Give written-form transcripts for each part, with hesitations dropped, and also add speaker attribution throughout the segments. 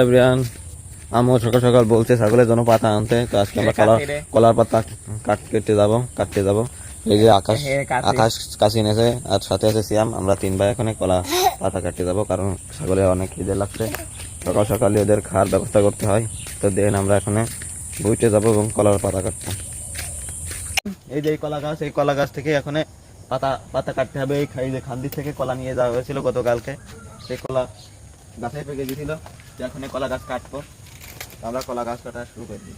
Speaker 1: Everyone, আমিও সকাল সকাল বলছে ছাগলের জন্য পাতা আনতে। তো আজকে আমরা কলার পাতা কাটতে যাব। এই যে আকাশ কাশি এনেছে আর সাথে আছে সিয়াম। আমরা 3 ভাই এখানে কলা পাতা কাটতে যাব, কারণ ছাগলের অনেক খিদে লাগছে। সকাল সকালে ওদের খাওয়ার ব্যবস্থা করতে হয়। তো দেন আমরা এখানে বইতে যাব এবং কলার পাতা কাটতে। এই যে কলা গাছ, এই কলা গাছ থেকে এখানে পাতা কাটতে হবে। এই যে খান্দি থেকে কলা নিয়ে যাওয়া হয়েছিল গতকালকে। সেই কলা গাছে পেকে গেছিল। এখন কলা গাছ কাটবো, আমরা কলা গাছ কাটা শুরু করে দিই।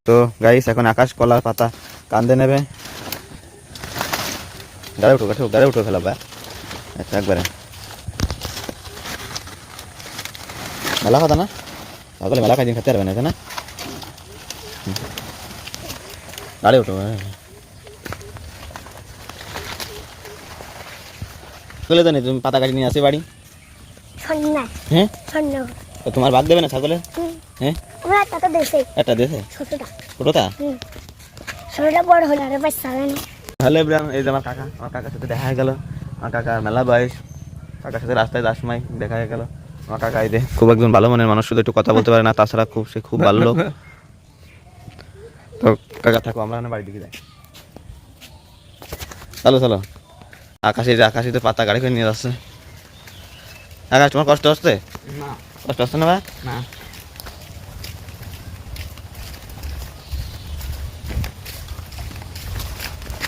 Speaker 1: তো গাইস, এখন আকাশ কলার পাতা কান্দে নেবে। গাড়ি উঠো ফেলা ভাই। আচ্ছা, একবারে মেলা কথা না, সকলে মেলা খাই খেতে পারবে না, না? গাড়ি উঠো। চলে জানি তুমি পাতা কাটি নিয়ে আসি বাড়ি। হ্যাঁ, তোমার ভাগ দেবে না ছাগলে? হ্যাঁ, একটা দেশে ছোটটা বড় হলো আর বাচ্চা হবে না। হ্যালো এভরিওয়ান, এই যে আমার কাকার সাথে দেখা হয়ে গেল। আমার কাকার মেলা বয়স, কাকার সাথে রাস্তায় যাওয়ার সময় দেখা হয়ে গেল। আমার কাকা এই যে খুব একজন ভালো মনের মানুষ, শুধু একটু কথা বলতে পারে না, তাছাড়া সে খুব ভালো লোক। তো কাকা থাকো, আমরা বাড়ির দিকে যাই। চলো আকাশে তো পাতা গাড়ি করে নিয়ে যাচ্ছে। আকাশ, তোমার কষ্ট হচ্ছে? কষ্ট হচ্ছে না ভাই? না।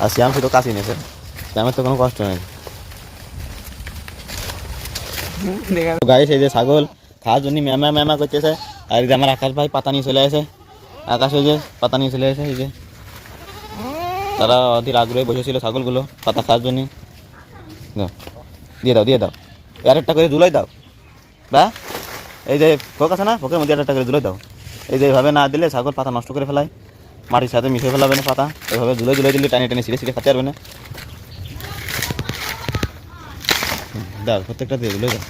Speaker 1: আর শ্যাম শুধু কাশি নিয়েছে, শ্যামের তো কোনো কষ্ট নেই। গাইস, এই যে ছাগল খাওয়ার জন্য ম্যামা করতেছে। আর এই যে আমার আকাশ ভাই পাতা নিয়ে চলে আসে। আকাশ এই যে পাতা নিয়ে চলে আসে। এই যে তারা অধীর আগ্রহে বসেছিল ছাগলগুলো পাতা খাওয়ার জন্য। দিয়ে দাও আর একটা করে ধুলাই দাও বা এই যে ফোক আছে না, ফোকের মধ্যে একটা করে ধুলাই দাও। এই যে এইভাবে না দিলে ছাগল পাতা নষ্ট করে ফেলায়, মাটির সাথে মিশে ফেলাবে না পাতা। এইভাবে ধুলাই দিলে টানে ছিঁড়ে খেতে পারবে না। দাও, প্রত্যেকটা দিয়ে ধুলাই দাও।